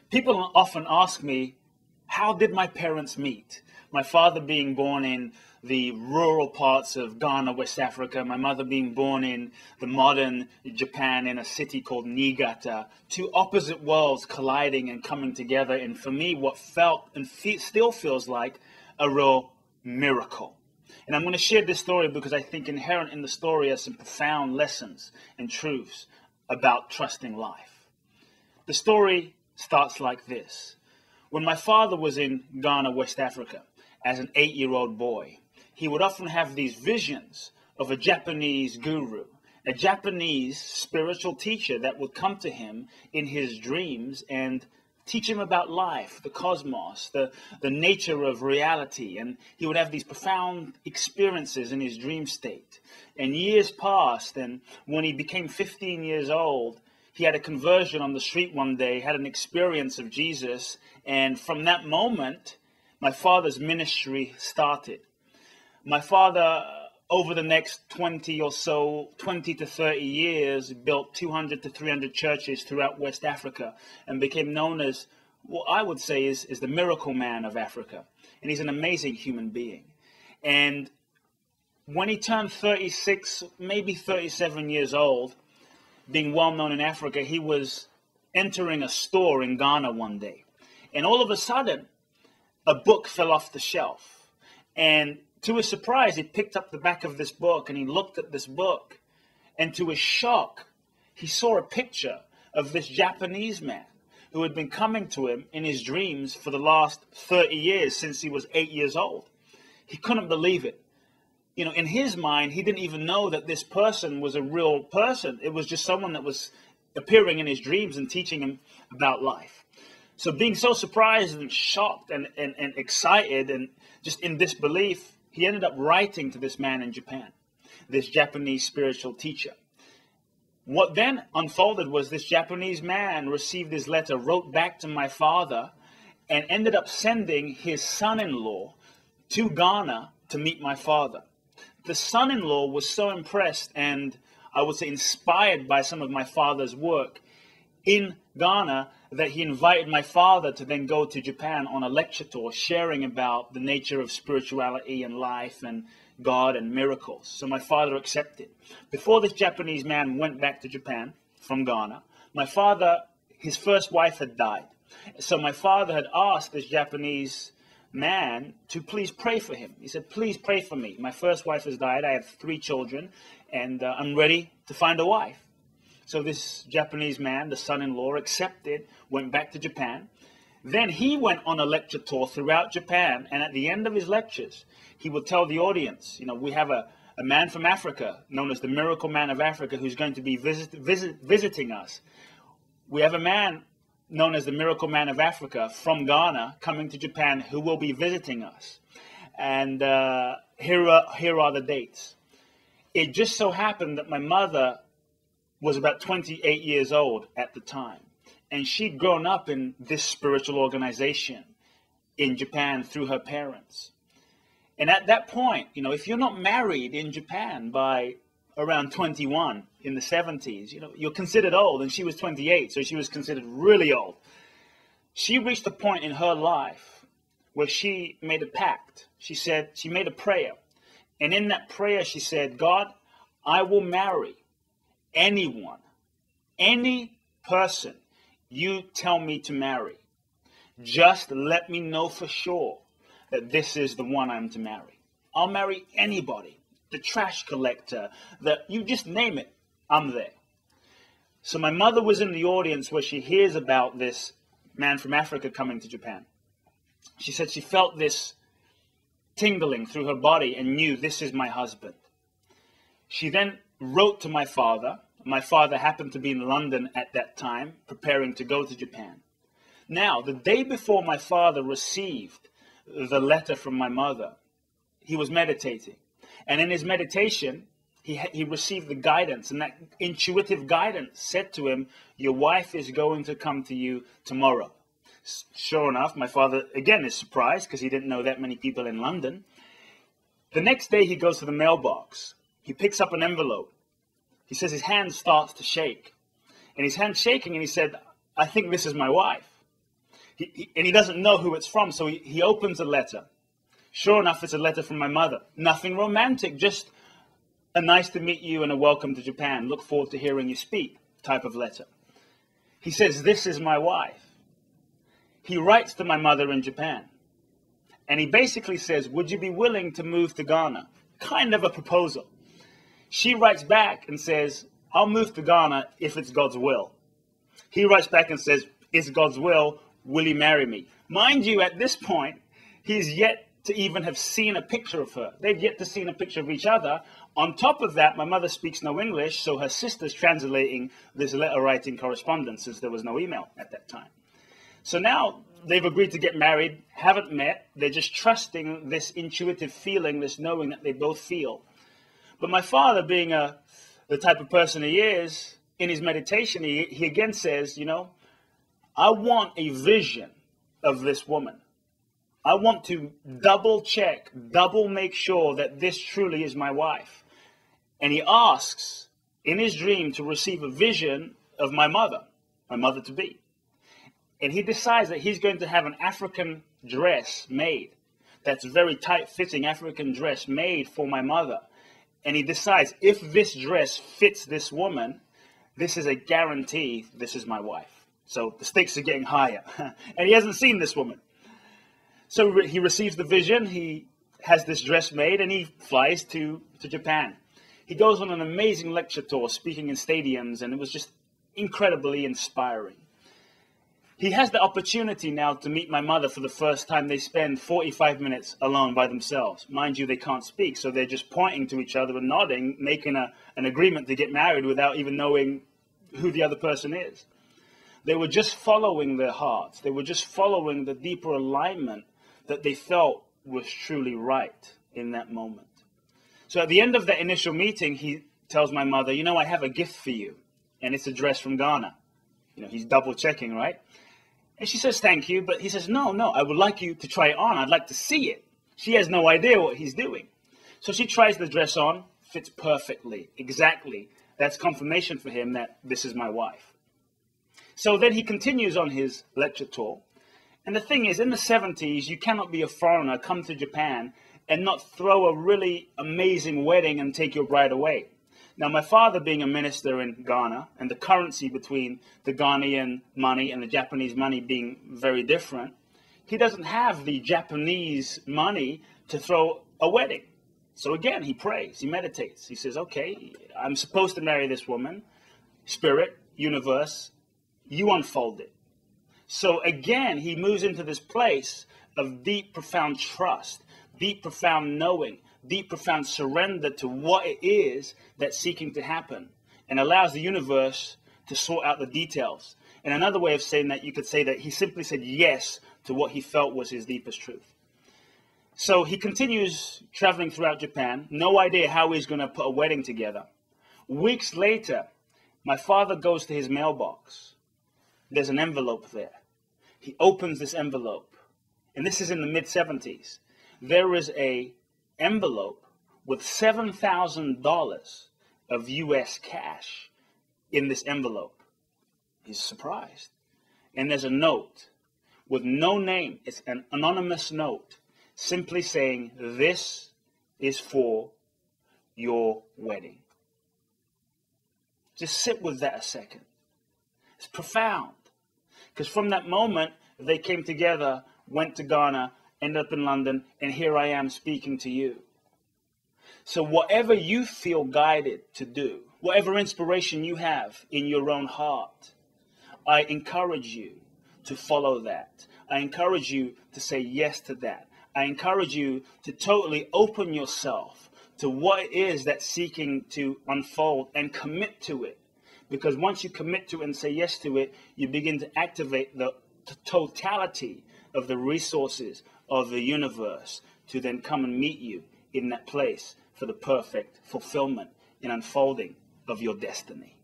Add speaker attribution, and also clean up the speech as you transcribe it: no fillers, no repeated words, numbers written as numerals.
Speaker 1: People often ask me, how did my parents meet? My father being born in the rural parts of Ghana, West Africa, my mother being born in the modern Japan in a city called Niigata, two opposite worlds colliding and coming together. And for me, what felt and still feels like a real miracle. And I'm going to share this story because I think inherent in the story are some profound lessons and truths about trusting life. The story starts like this. When my father was in Ghana, West Africa, as an 8-year-old boy, he would often have these visions of a Japanese guru, a Japanese spiritual teacher that would come to him in his dreams and teach him about life, the cosmos, the nature of reality. And he would have these profound experiences in his dream state. And years passed, and when he became 15 years old, he had a conversion on the street one day, had an experience of Jesus. And from that moment, my father's ministry started. My father, over the next 20 to 30 years, built 200 to 300 churches throughout West Africa and became known as, what I would say is the miracle man of Africa. And he's an amazing human being. And when he turned 36, maybe 37 years old, being well known in Africa, he was entering a store in Ghana one day. And all of a sudden, a book fell off the shelf. And to his surprise, he picked up the back of this book and he looked at this book. And to his shock, he saw a picture of this Japanese man who had been coming to him in his dreams for the last 30 years since he was 8 years old. He couldn't believe it. You know, in his mind, he didn't even know that this person was a real person. It was just someone that was appearing in his dreams and teaching him about life. So being so surprised and shocked and excited and just in disbelief, he ended up writing to this man in Japan, this Japanese spiritual teacher. What then unfolded was this Japanese man received his letter, wrote back to my father, and ended up sending his son-in-law to Ghana to meet my father. The son-in-law was so impressed and I would say inspired by some of my father's work in Ghana that he invited my father to then go to Japan on a lecture tour, sharing about the nature of spirituality and life and God and miracles. So my father accepted. Before this Japanese man went back to Japan from Ghana, my father, his first wife had died. So my father had asked this Japanese man to please pray for him. He said, please pray for me. My first wife has died. I have 3 children and I'm ready to find a wife. So this Japanese man, the son-in-law, accepted, went back to Japan. Then he went on a lecture tour throughout Japan. And at the end of his lectures, he would tell the audience, you know, we have a man from Africa known as the miracle man of Africa who's going to be visiting us. We have a man known as the miracle man of Africa from Ghana coming to Japan who will be visiting us. And here are the dates. It just so happened that my mother was about 28 years old at the time. And she'd grown up in this spiritual organization in Japan through her parents. And at that point, you know, if you're not married in Japan by around 21 in the 70s, you know, you're considered old. And she was 28, so she was considered really old. She reached a point in her life where she made a pact. She said, she made a prayer. And in that prayer, she said, God, I will marry anyone, any person you tell me to marry. Just let me know for sure that this is the one I'm to marry. I'll marry anybody, the trash collector, you just name it, I'm there. So my mother was in the audience where she hears about this man from Africa coming to Japan. She said she felt this tingling through her body and knew this is my husband. She then wrote to my father. My father happened to be in London at that time, preparing to go to Japan. Now, the day before my father received the letter from my mother, he was meditating. And in his meditation, he received the guidance. And that intuitive guidance said to him, your wife is going to come to you tomorrow. Sure enough, my father, again, is surprised because he didn't know that many people in London. The next day, he goes to the mailbox. He picks up an envelope. He says his hand starts to shake. And his hand's shaking, and he said, I think this is my wife. And he doesn't know who it's from, so he opens a letter. Sure enough, it's a letter from my mother. Nothing romantic, just a nice to meet you and a welcome to Japan. Look forward to hearing you speak type of letter. He says, this is my wife. He writes to my mother in Japan. And he basically says, would you be willing to move to Ghana? Kind of a proposal. She writes back and says, I'll move to Ghana if it's God's will. He writes back and says, it's God's will. Will you marry me? Mind you, at this point, he's yet to even have seen a picture of her. They've yet to seen a picture of each other. On top of that, my mother speaks no English, so her sister's translating this letter writing correspondence since there was no email at that time. So now they've agreed to get married, haven't met. They're just trusting this intuitive feeling, this knowing that they both feel. But my father, being the type of person he is, in his meditation, he again says, you know, I want a vision of this woman. I want to double check, double make sure that this truly is my wife. And he asks in his dream to receive a vision of my mother to be. And he decides that he's going to have an African dress made. That's a very tight-fitting African dress made for my mother. And he decides, if this dress fits this woman, this is a guarantee this is my wife. So the stakes are getting higher. And he hasn't seen this woman. So he receives the vision, he has this dress made, and he flies to Japan. He goes on an amazing lecture tour, speaking in stadiums, and it was just incredibly inspiring. He has the opportunity now to meet my mother for the first time. They spend 45 minutes alone by themselves. Mind you, they can't speak, so they're just pointing to each other and nodding, making an agreement to get married without even knowing who the other person is. They were just following their hearts. They were just following the deeper alignment that they felt was truly right in that moment. So at the end of that initial meeting, he tells my mother, you know, I have a gift for you, and it's a dress from Ghana. You know, he's double checking, right? And she says, thank you. But he says, no, I would like you to try it on. I'd like to see it. She has no idea what he's doing. So she tries the dress on, fits perfectly, exactly. That's confirmation for him that this is my wife. So then he continues on his lecture tour. And the thing is, in the 70s, you cannot be a foreigner, come to Japan, and not throw a really amazing wedding and take your bride away. Now, my father being a minister in Ghana, and the currency between the Ghanaian money and the Japanese money being very different, he doesn't have the Japanese money to throw a wedding. So again, he prays, he meditates. He says, okay, I'm supposed to marry this woman. Spirit, universe, you unfold it. So again, he moves into this place of deep, profound trust, deep, profound knowing, deep, profound surrender to what it is that's seeking to happen, and allows the universe to sort out the details. And another way of saying that, you could say that he simply said yes to what he felt was his deepest truth. So he continues traveling throughout Japan, no idea how he's going to put a wedding together. Weeks later, my father goes to his mailbox. There's an envelope there. He opens this envelope, and this is in the mid-70s. There is a envelope with $7,000 of US cash in this envelope. He's surprised. And there's a note with no name. It's an anonymous note simply saying, this is for your wedding. Just sit with that a second. It's profound. Because from that moment, they came together, went to Ghana, ended up in London, and here I am speaking to you. So whatever you feel guided to do, whatever inspiration you have in your own heart, I encourage you to follow that. I encourage you to say yes to that. I encourage you to totally open yourself to what it is that's seeking to unfold and commit to it. Because once you commit to it and say yes to it, you begin to activate the totality of the resources of the universe to then come and meet you in that place for the perfect fulfillment and unfolding of your destiny.